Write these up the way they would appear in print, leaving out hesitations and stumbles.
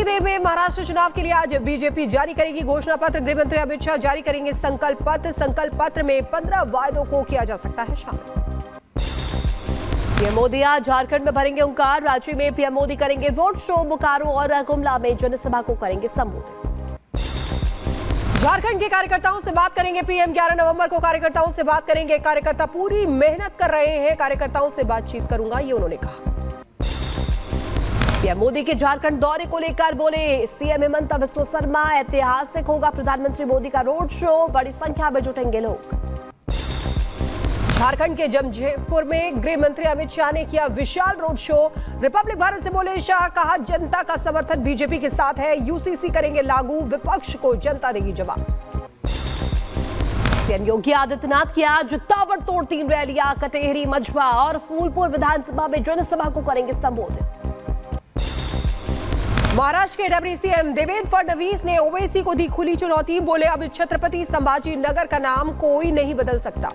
देर में महाराष्ट्र चुनाव के लिए आज बीजेपी जारी करेगी घोषणा पत्र। गृह मंत्री अमित शाह जारी करेंगे संकल्प पत्र। संकल्प पत्र में 15 वायदों को किया जा सकता है शामिल। पीएम मोदी आज झारखंड में भरेंगे हुंकार। रांची में पीएम मोदी करेंगे रोड शो। बोकारो और गुमला में जनसभा को करेंगे संबोधित। झारखंड के कार्यकर्ताओं से बात करेंगे पीएम। 11 नवंबर को कार्यकर्ताओं से बात करेंगे। कार्यकर्ता पूरी मेहनत कर रहे हैं, कार्यकर्ताओं से बातचीत करूंगा, ये उन्होंने कहा। पीएम मोदी के झारखंड दौरे को लेकर बोले सीएम हेमंत बिस्वा शर्मा, ऐतिहासिक होगा प्रधानमंत्री मोदी का रोड शो, बड़ी संख्या में जुटेंगे लोग। झारखंड के जमशेदपुर में गृह मंत्री अमित शाह ने किया विशाल रोड शो। रिपब्लिक भारत से बोले शाह, कहा जनता का समर्थन बीजेपी के साथ है, यूसीसी करेंगे लागू, विपक्ष को जनता देगी जवाब। सीएम योगी आदित्यनाथ की आज ताबड़तोड़ 3 रैलियां। कटेहरी, मझवा और फूलपुर विधानसभा में जनसभा को करेंगे संबोधित। महाराष्ट्र के डिप्टी सीएम देवेंद्र फडणवीस ने ओवैसी को दी खुली चुनौती। बोले अब छत्रपति संभाजी नगर का नाम कोई नहीं बदल सकता।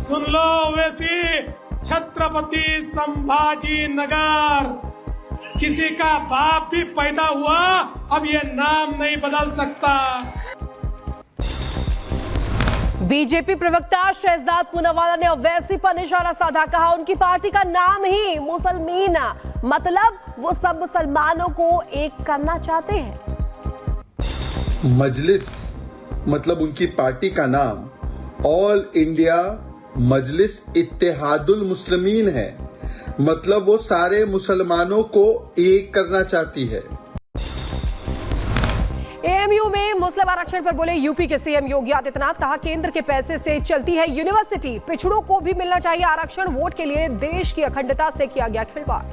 सुन लो ओवैसी, छत्रपति संभाजी नगर, किसी का बाप भी पैदा हुआ अब ये नाम नहीं बदल सकता। बीजेपी प्रवक्ता शहजाद पूनावाला ने ओवैसी पर निशाना साधा। कहा उनकी पार्टी का नाम ही मुसलमीन, मतलब वो सब मुसलमानों को एक करना चाहते हैं। मजलिस मतलब उनकी पार्टी का नाम ऑल इंडिया मजलिस इत्तेहादुल मुस्लिमीन है, मतलब वो सारे मुसलमानों को एक करना चाहती है। एएमयू में मुस्लिम आरक्षण पर बोले यूपी के सीएम योगी आदित्यनाथ। कहा केंद्र के पैसे से चलती है यूनिवर्सिटी, पिछड़ों को भी मिलना चाहिए आरक्षण, वोट के लिए देश की अखंडता से किया गया खिलवाड़।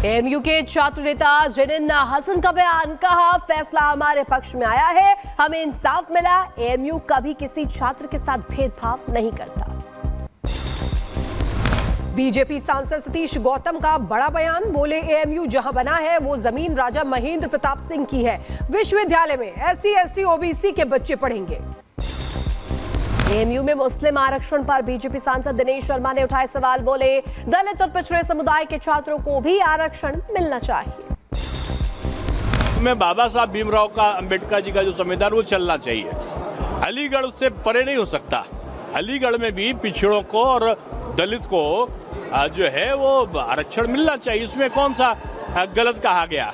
एएमयू के छात्र नेता जिनिन हसन का बयान। कहा फैसला हमारे पक्ष में आया है, हमें इंसाफ मिला, एएमयू कभी किसी छात्र के साथ भेदभाव नहीं करता। बीजेपी सांसद सतीश गौतम का बड़ा बयान। बोले एएमयू जहां बना है वो जमीन राजा महेंद्र प्रताप सिंह की है, विश्वविद्यालय में एससी, एसटी, ओबीसी के बच्चे पढ़ेंगे। एएमयू में मुस्लिम आरक्षण पर बीजेपी सांसद दिनेश शर्मा ने उठाए सवाल। बोले दलित और पिछड़े समुदाय के छात्रों को भी आरक्षण मिलना चाहिए। में बाबा साहब भीमराव का अंबेडकर जी का जो संविधान वो चलना चाहिए, अलीगढ़ उससे परे नहीं हो सकता। अलीगढ़ में भी पिछड़ों को और दलित को जो है वो आरक्षण मिलना चाहिए, इसमें कौन सा गलत कहा गया।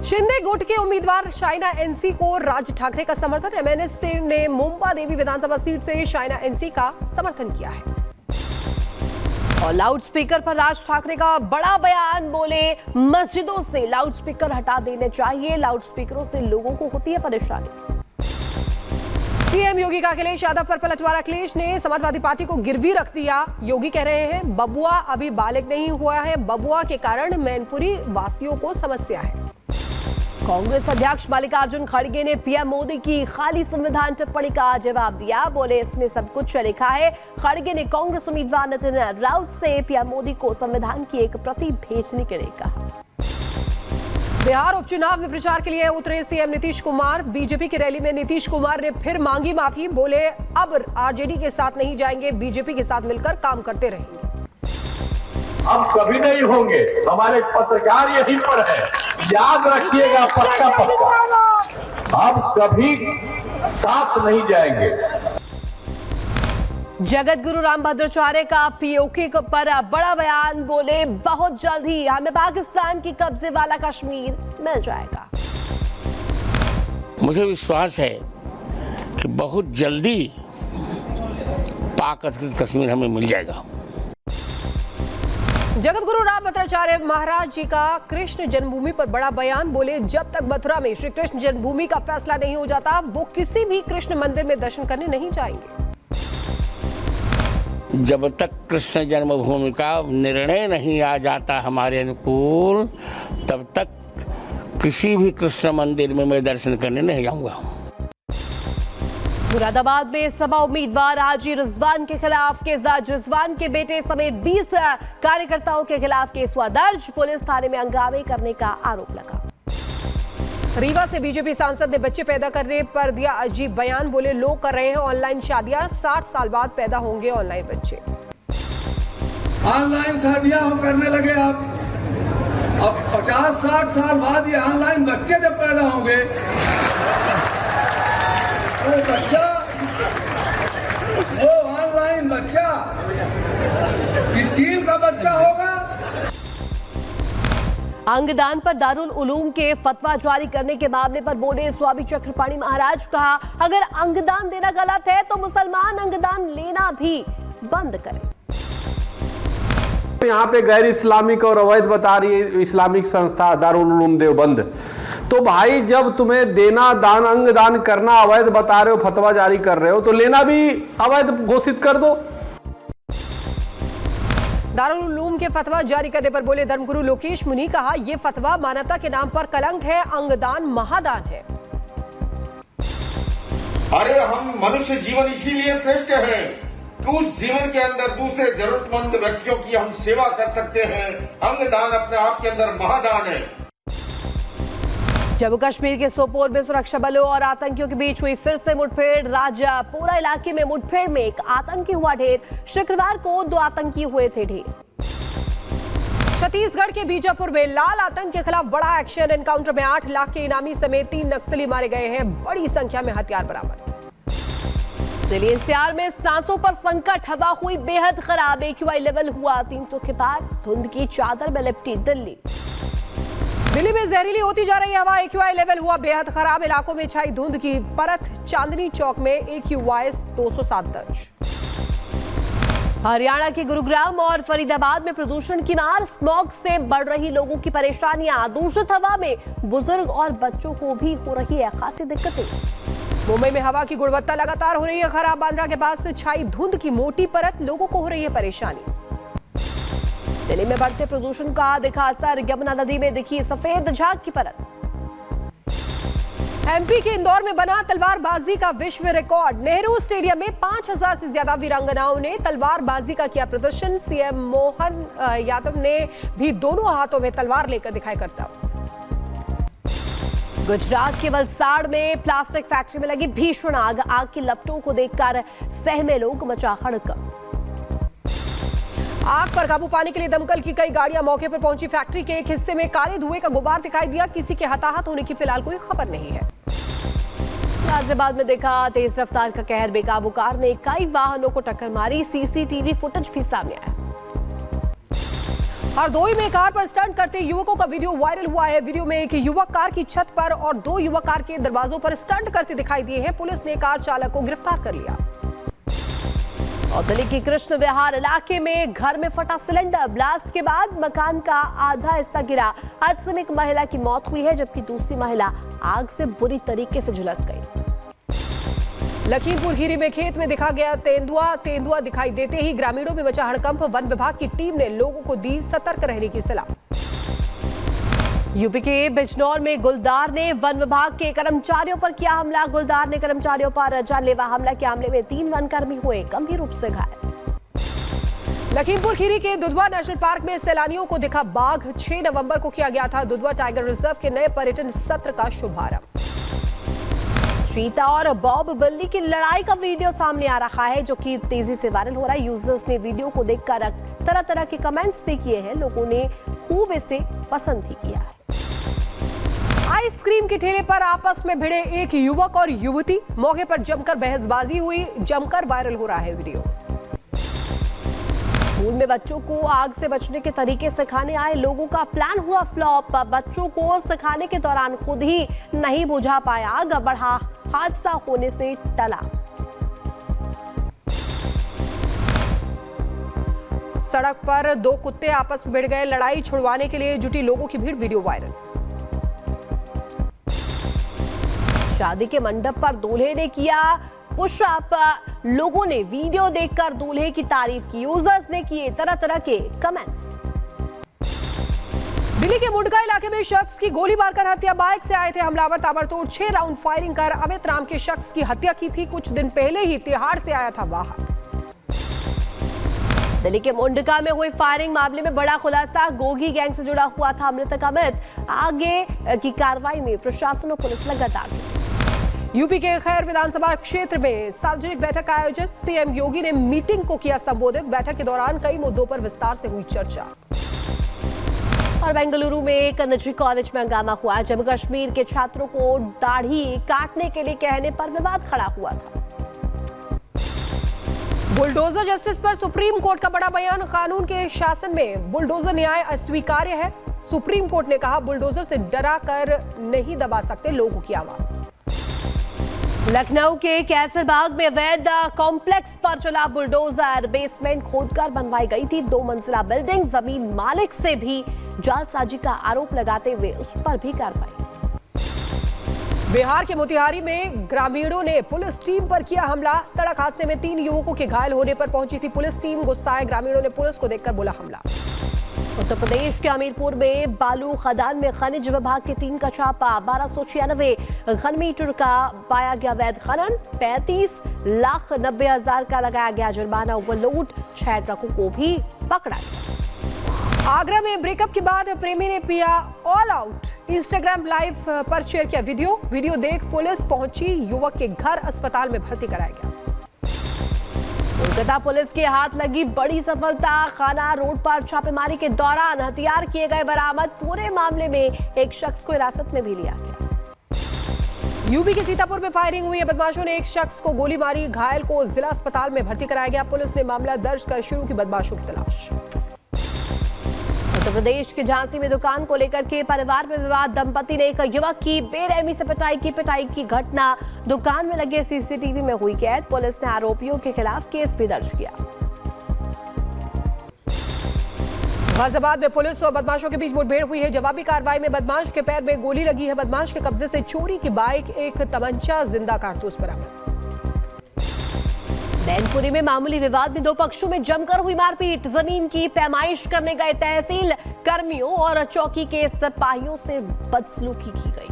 शिंदे गुट के उम्मीदवार शाइना एनसी को राज ठाकरे का समर्थन। एमएनएस ने मुंबा देवी विधानसभा सीट से शाइना एनसी का समर्थन किया है। और लाउड स्पीकर पर राज ठाकरे का बड़ा बयान। बोले मस्जिदों से लाउड स्पीकर हटा देने चाहिए, लाउड स्पीकरों से लोगों को होती है परेशानी। सीएम योगी का अखिलेश यादव पर पलटवार। अखिलेश ने समाजवादी पार्टी को गिरवी रख दिया। योगी कह रहे हैं बबुआ अभी बालिग नहीं हुआ है, बबुआ के कारण मैनपुरी वासियों को समस्या है। कांग्रेस अध्यक्ष मल्लिकार्जुन खड़गे ने पीएम मोदी की खाली संविधान टिप्पणी का जवाब दिया। बोले इसमें सब कुछ लिखा है। खड़गे ने कांग्रेस उम्मीदवार नितिन राउत से पीएम मोदी को संविधान की एक प्रति भेजने के लिए कहा। बिहार उपचुनाव में प्रचार के लिए उतरे सीएम नीतीश कुमार। बीजेपी की रैली में नीतीश कुमार ने फिर मांगी माफी। बोले अब आरजेडी के साथ नहीं जाएंगे, बीजेपी के साथ मिलकर काम करते रहेंगे। हम कभी नहीं होंगे, हमारे पत्रकार यहीं पर है, याद रखिएगा पक्का पक्का, हम कभी साथ नहीं जाएंगे। जगत गुरु राम भद्राचार्य का पीओके पर बड़ा बयान। बोले बहुत जल्द ही हमें पाकिस्तान की कब्जे वाला कश्मीर मिल जाएगा। मुझे विश्वास है कि बहुत जल्दी पाक अधिकृत कश्मीर हमें मिल जाएगा। जगत गुरु राम भद्राचार्य महाराज जी का कृष्ण जन्मभूमि पर बड़ा बयान। बोले जब तक मथुरा में श्री कृष्ण जन्मभूमि का फैसला नहीं हो जाता वो किसी भी कृष्ण मंदिर में दर्शन करने नहीं जाएंगे। जब तक कृष्ण जन्मभूमि का निर्णय नहीं आ जाता हमारे अनुकूल, तब तक किसी भी कृष्ण मंदिर में मैं दर्शन करने नहीं जाऊंगा। मुरादाबाद में सपा उम्मीदवार हाजी रिजवान के खिलाफ केस दर्ज। रिजवान के बेटे समेत 20 कार्यकर्ताओं के खिलाफ केस हुआ दर्ज। पुलिस थाने में हंगामे करने का आरोप लगा। रीवा से बीजेपी सांसद ने बच्चे पैदा करने पर दिया अजीब बयान। बोले लोग कर रहे हैं ऑनलाइन शादियां, 60 साल बाद पैदा होंगे ऑनलाइन बच्चे। ऑनलाइन शादियां हम करने लगे आप। अब 50-60 साल बाद ये ऑनलाइन बच्चे जब पैदा होंगे, वो बच्चा, वो ऑनलाइन बच्चा स्टील का बच्चा होगा। अंगदान पर दारुल उलूम के फतवा जारी करने के मामले पर बोले स्वामी चक्रपाणी महाराज। कहा, अगर अंगदान देना गलत है तो मुसलमान अंगदान लेना भी बंद करें। यहाँ पे गैर इस्लामिक और अवैध बता रही है इस्लामिक संस्था दारुल उलूम देवबंद। तो भाई जब तुम्हें देना दान अंगदान करना अवैध बता रहे हो, फतवा जारी कर रहे हो, तो लेना भी अवैध घोषित कर दो। दारुल उलूम के फतवा जारी करने पर बोले धर्मगुरु लोकेश मुनि। कहा, यह फतवा मानवता के नाम पर कलंक है, अंगदान महादान है। अरे हम मनुष्य जीवन इसीलिए श्रेष्ठ है कि उस जीवन के अंदर दूसरे जरूरतमंद व्यक्तियों की हम सेवा कर सकते हैं। अंगदान अपने आप के अंदर महादान है। जम्मू कश्मीर के सोपोर में सुरक्षा बलों और आतंकियों के बीच हुई फिर से मुठभेड़। राजापुरा इलाके में मुठभेड़ में एक आतंकी हुआ ढेर। शुक्रवार को 2 आतंकी हुए थे ढेर। छत्तीसगढ़ के बीजापुर में लाल आतंक के खिलाफ बड़ा एक्शन। एनकाउंटर में 8 लाख के इनामी समेत 3 नक्सली मारे गए हैं। बड़ी संख्या में हथियार बरामद। दिल्ली एनसीआर में सांसों पर संकट। हवा हुई बेहद खराब। AQI लेवल हुआ 300 के पार। धुंध की चादर में लिपटी दिल्ली। दिल्ली में जहरीली होती जा रही हवा। AQI लेवल हुआ बेहद खराब। इलाकों में छाई धुंध की परत। चांदनी चौक में AQI 207 दर्ज। हरियाणा के गुरुग्राम और फरीदाबाद में प्रदूषण की मार। स्मॉग से बढ़ रही लोगों की परेशानियां। दूषित हवा में बुजुर्ग और बच्चों को भी हो रही है खासी दिक्कतें। मुंबई में हवा की गुणवत्ता लगातार हो रही है खराब। बांद्रा के पास छाई धुंध की मोटी परत। लोगों को हो रही है परेशानी। दिल्ली में बढ़ते प्रदूषण का दिखा असर। यमुना नदी में दिखी सफेद झाग की परत। MP के इंदौर में बना तलवारबाजी का विश्व रिकॉर्ड। नेहरू स्टेडियम में 5000 से ज्यादा वीरांगनाओं ने तलवारबाजी का किया प्रदर्शन। CM मोहन यादव ने भी दोनों हाथों में तलवार लेकर दिखाई करतब। गुजरात के वलसाड़ में प्लास्टिक फैक्ट्री में लगी भीषण आग। आग की लपटों को देखकर सहमे लोग। मचा हड़कंप। आग पर काबू पाने के लिए दमकल की कई गाड़ियां मौके पर पहुंची। फैक्ट्री के एक हिस्से में काले धुएं का गुबार दिखाई दिया। किसी के हताहत होने की फिलहाल कोई खबर नहीं है। गाजियाबाद में देखा तेज रफ्तार का कहर। बेकाबू कार ने कई वाहनों को टक्कर मारी। CCTV फुटेज भी सामने आया। हरदोई में कार पर स्टंट करते युवकों का वीडियो वायरल हुआ है। वीडियो में एक युवक कार की छत पर और 2 युवक कार के दरवाजों पर स्टंट करते दिखाई दिए हैं। पुलिस ने कार चालक को गिरफ्तार कर लिया। और दिल्ली के कृष्ण विहार इलाके में घर में फटा सिलेंडर। ब्लास्ट के बाद मकान का आधा हिस्सा गिरा। हादसे में एक महिला की मौत हुई है, जबकि दूसरी महिला आग से बुरी तरीके से झुलस गई। लखीमपुर खीरी में खेत में दिखा गया तेंदुआ दिखाई देते ही ग्रामीणों में मचा हड़कंप। वन विभाग की टीम ने लोगों को दी सतर्क रहने की सलाह। यूपी के बिजनौर में गुलदार ने वन विभाग के कर्मचारियों पर किया हमला। गुलदार ने कर्मचारियों पर जानलेवा हमला के मामले में 3 वनकर्मी हुए गंभीर रूप से घायल। लखीमपुर खीरी के दुधवा नेशनल पार्क में सैलानियों को दिखा बाघ। 6 नवंबर को किया गया था दुधवा टाइगर रिजर्व के नए पर्यटन सत्र का शुभारंभ। चीता और बॉब बिल्ली की लड़ाई का वीडियो सामने आ रहा है, जो कि तेजी से वायरल हो रहा है। यूजर्स ने वीडियो को देखकर तरह तरह के कमेंट्स भी किए हैं। लोगों ने खूब इसे पसंद भी किया है। आइसक्रीम के ठेले पर आपस में भिड़े एक युवक और युवती। मौके पर जमकर बहसबाजी हुई। जमकर वायरल हो रहा है वीडियो। स्कूल में बच्चों को आग से बचने के तरीके सिखाने आए लोगों का प्लान हुआ फ्लॉप। बच्चों को सिखाने के दौरान खुद ही नहीं बुझा पाया आग। बढ़ा हादसा होने से टला। सड़क पर 2 कुत्ते आपस में भिड़ गए। लड़ाई छुड़वाने के लिए जुटी लोगों की भीड़। Video viral. शादी के मंडप पर दूल्हे ने किया पुशअप। लोगों ने वीडियो देखकर दूल्हे की तारीफ की। यूजर्स ने किए तरह तरह के कमेंट्स। दिल्ली के मुंडका इलाके में शख्स की गोली मारकर हत्या। बाइक से आए थे हमलावर। ताबड़तोड़ 6 राउंड फायरिंग कर अमित राम के शख्स की हत्या की थी। कुछ दिन पहले ही तिहाड़ से आया था बाहर। दिल्ली के मुंडका में हुई फायरिंग मामले में बड़ा खुलासा। गोगी गैंग से जुड़ा हुआ था मृतक अमित। आगे की कार्रवाई में प्रशासन और पुलिस लगातार जुटी। यूपी के खैर विधानसभा क्षेत्र में सार्वजनिक बैठक का आयोजन। सीएम योगी ने मीटिंग को किया संबोधित। बैठक के दौरान कई मुद्दों पर विस्तार से हुई चर्चा। और बेंगलुरु में एक निजी कॉलेज में हंगामा हुआ। जम्मू कश्मीर के छात्रों को दाढ़ी काटने के लिए कहने पर विवाद खड़ा हुआ था। बुलडोजर जस्टिस पर सुप्रीम कोर्ट का बड़ा बयान। कानून के शासन में बुलडोजर न्याय अस्वीकार्य है। सुप्रीम कोर्ट ने कहा, बुलडोजर से डरा कर नहीं दबा सकते लोगों की आवाज। लखनऊ के कैसरबाग में अवैध कॉम्प्लेक्स पर चला बुलडोजर। बेसमेंट खोदकर बनवाई गई थी 2 मंजिला बिल्डिंग। जमीन मालिक से भी जालसाजी का आरोप लगाते हुए उस पर भी कार्रवाई। बिहार के मोतिहारी में ग्रामीणों ने पुलिस टीम पर किया हमला। सड़क हादसे में 3 युवकों के घायल होने पर पहुंची थी पुलिस टीम। गुस्साए ग्रामीणों ने पुलिस को देखकर बोला हमला। उत्तर प्रदेश के हमीरपुर में बालू खदान में खनिज विभाग की टीम का छापा। 1296 घन मीटर का पाया गया अवैध खनन। 35,90,000 का लगाया गया जुर्माना। ओवरलोड 6 ट्रकों को भी पकड़ा। आगरा में ब्रेकअप के बाद प्रेमी ने पिया ऑल आउट। इंस्टाग्राम लाइव पर शेयर किया वीडियो देख पुलिस पहुंची। युवक के घर अस्पताल में भर्ती कराया गया। कोलकाता पुलिस के हाथ लगी बड़ी सफलता। खाना रोड पर छापेमारी के दौरान हथियार किए गए बरामद। पूरे मामले में एक शख्स को हिरासत में भी लिया गया। यूपी के सीतापुर में फायरिंग हुई है। बदमाशों ने एक शख्स को गोली मारी। घायल को जिला अस्पताल में भर्ती कराया गया। पुलिस ने मामला दर्ज कर शुरू की बदमाशों की तलाश। उत्तर प्रदेश के झांसी में दुकान को लेकर के परिवार में विवाद। दंपति ने एक युवक की बेरहमी से पिटाई की घटना दुकान में लगे सीसीटीवी में हुई कैद। पुलिस ने आरोपियों के खिलाफ केस भी दर्ज किया। गाजियाबाद में पुलिस और बदमाशों के बीच मुठभेड़ हुई है। जवाबी कार्रवाई में बदमाश के पैर में गोली लगी है। बदमाश के कब्जे से चोरी की बाइक, एक तमंचा, जिंदा कारतूस बरामद। मैनपुरी में मामूली विवाद में 2 पक्षों में जमकर हुई मारपीट। जमीन की पैमाइश करने गए तहसील कर्मियों और चौकी के सिपाहियों से बदसलूकी की गई।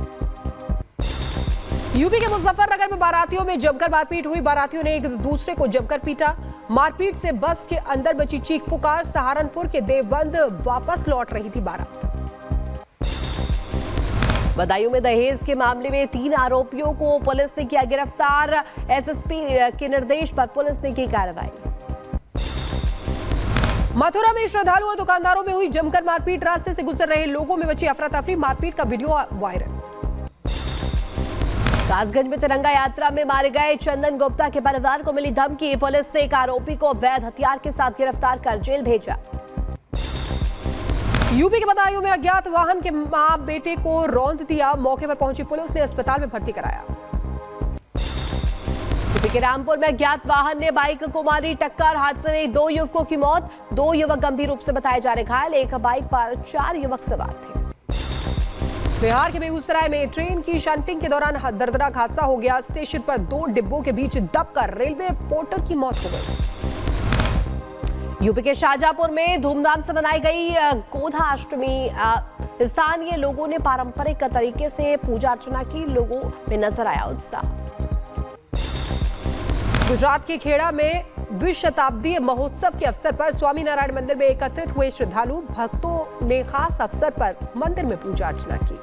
यूपी के मुजफ्फरनगर में बारातियों में जमकर मारपीट हुई। बारातियों ने एक दूसरे को जमकर पीटा। मारपीट से बस के अंदर बची चीख पुकार। सहारनपुर के देवबंद वापस लौट रही थी बारात। बदायूं में दहेज के मामले में 3 आरोपियों को पुलिस ने किया गिरफ्तार। एसएसपी के निर्देश पर पुलिस ने की कार्रवाई। मथुरा में श्रद्धालु और दुकानदारों में हुई जमकर मारपीट। रास्ते से गुजर रहे लोगों में मची अफरा तफरी। मारपीट का वीडियो वायरल। कासगंज में तिरंगा यात्रा में मारे गए चंदन गुप्ता के परिवार को मिली धमकी। पुलिस ने एक आरोपी को अवैध हथियार के साथ गिरफ्तार कर जेल भेजा। यूपी के बदायूं में अज्ञात वाहन के मां बेटे को रौंद दिया। मौके पर पहुंची पुलिस ने अस्पताल में भर्ती कराया। यूपी के रामपुर में अज्ञात वाहन ने बाइक को मारी टक्कर। हादसे में 2 युवकों की मौत। 2 युवक गंभीर रूप से बताए जा रहे घायल। एक बाइक पर 4 युवक सवार थे। बिहार के बेगूसराय में ट्रेन की शंटिंग के दौरान दर्दनाक हादसा हो गया। स्टेशन पर 2 डिब्बों के बीच दबकर रेलवे पोर्टर की मौत हो गई। यूपी के शाहजहांपुर में धूमधाम से मनाई गई गोधाष्टमी। स्थानीय लोगों ने पारंपरिक तरीके से पूजा अर्चना की। लोगों में नजर आया उत्साह। गुजरात के खेड़ा में द्विशताब्दीय महोत्सव के अवसर पर स्वामीनारायण मंदिर में एकत्रित हुए श्रद्धालु। भक्तों ने खास अवसर पर मंदिर में पूजा अर्चना की।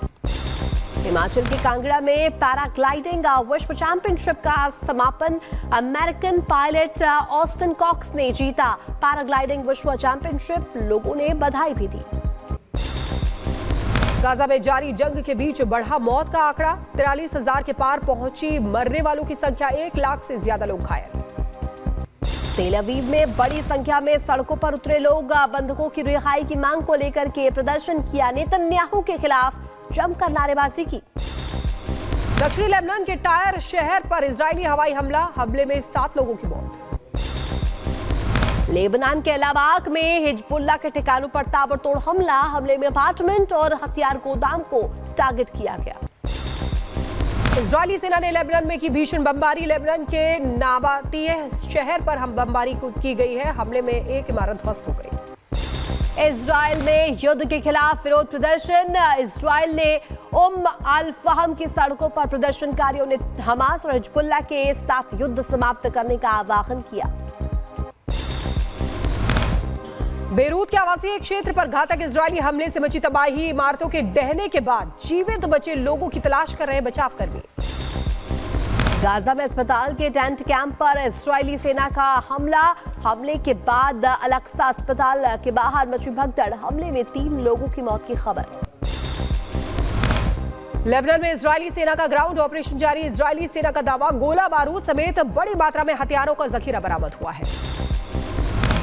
हिमाचल के कांगड़ा में पैराग्लाइडिंग विश्व चैंपियनशिप का समापन। अमेरिकन पायलट ऑस्टिन कॉक्स ने जीता पैराग्लाइडिंग विश्व चैंपियनशिप। लोगों ने बधाई भी दी। गाजा में जारी जंग के बीच बढ़ा मौत का आंकड़ा। 43,000 के पार पहुंची मरने वालों की संख्या। 1 लाख से ज्यादा लोग घायल। तेल अवीव में बड़ी संख्या में सड़कों पर उतरे लोग। बंधकों की रिहाई की मांग को लेकर के प्रदर्शन किया। नेतन्याहू के खिलाफ जमकर नारेबाजी की। दक्षिणी लेबनान के टायर शहर पर इजरायली हवाई हमले में 7 लोगों की मौत। लेबनान के इलाहाबाद में हिजबुल्लाह के ठिकानों पर ताबड़तोड़ हमले में अपार्टमेंट और हथियार गोदाम को टारगेट किया गया। इजरायली सेना ने लेबनान में की भीषण बमबारी। लेबनान के नाबातीय शहर पर बमबारी की गई है। हमले में एक इमारत ध्वस्त हो गई। इजरायल में युद्ध के खिलाफ विरोध प्रदर्शन। इजरायल ने अल फहम की सड़कों पर प्रदर्शनकारियों ने हमास और हिजबुल्लाह के साथ युद्ध समाप्त करने का आह्वान किया। बेरूत के आवासीय क्षेत्र पर घातक इजरायली हमले से मची तबाही। इमारतों के ढहने के बाद जीवित बचे लोगों की तलाश कर रहे बचाव कर्मी। गाजा में अस्पताल के टेंट कैंप पर इस्राएली सेना का हमले के बाद अल-अक्सा अस्पताल के बाहर मची भगदड़। हमले में 3 लोगों की मौत की खबर। लेबनान में इजरायली सेना का ग्राउंड ऑपरेशन जारी। इजरायली सेना का दावा, गोला बारूद समेत बड़ी मात्रा में हथियारों का जखीरा बरामद हुआ है।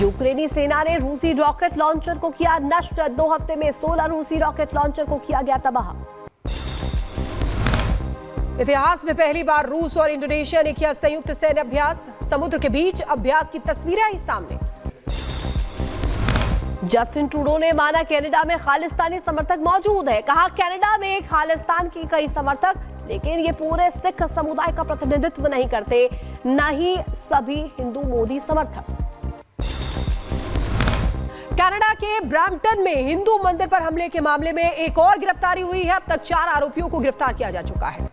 यूक्रेनी सेना ने रूसी रॉकेट लॉन्चर को किया नष्ट। 2 हफ्ते में 16 रूसी रॉकेट लॉन्चर को किया गया तबाह। इतिहास में पहली बार रूस और इंडोनेशिया ने किया संयुक्त सैन्य अभ्यास। समुद्र के बीच अभ्यास की तस्वीरें आई सामने। जस्टिन ट्रूडो ने माना कनाडा में खालिस्तानी समर्थक मौजूद है। कहा कनाडा में खालिस्तान के कई समर्थक, लेकिन ये पूरे सिख समुदाय का प्रतिनिधित्व नहीं करते, न ही सभी हिंदू मोदी समर्थक। कनाडा के ब्रैम्पटन में हिंदू मंदिर पर हमले के मामले में एक और गिरफ्तारी हुई है। अब तक 4 आरोपियों को गिरफ्तार किया जा चुका है।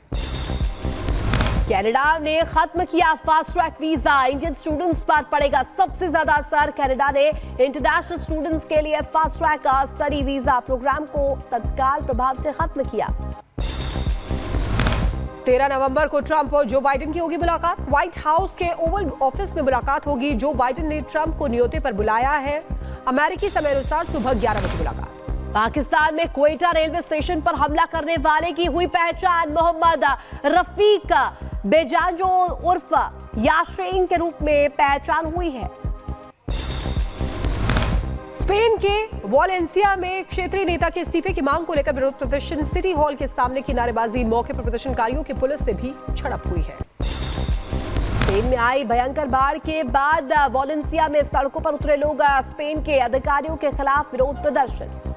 कनाडा ने खत्म किया fast track visa. Indian students पर पड़ेगा सबसे ज्यादा असर। कनाडा ने इंटरनेशनल स्टूडेंट्स के लिए fast track study visa program को तत्काल प्रभाव से खत्म किया। 13 नवंबर को ट्रंप और जो बाइडेन की होगी मुलाकात। व्हाइट हाउस के ओवल ऑफिस में मुलाकात होगी। जो बाइडेन ने ट्रंप को न्योते पर बुलाया है। अमेरिकी समय अनुसार सुबह 11 बजे मुलाकात। पाकिस्तान में क्वेटा रेलवे स्टेशन पर हमला करने वाले की हुई पहचान। मोहम्मद रफीक बेजांजो उर्फ याशीन के रूप में पहचान हुई है। स्पेन के वालेंसिया में क्षेत्रीय नेता के इस्तीफे की मांग को लेकर विरोध प्रदर्शन। सिटी हॉल के सामने की नारेबाजी। मौके पर प्रदर्शनकारियों की पुलिस से भी झड़प हुई है। स्पेन में आई भयंकर बाढ़ के बाद वालेंसिया में सड़कों पर उतरे लोग। स्पेन के अधिकारियों के खिलाफ विरोध प्रदर्शन।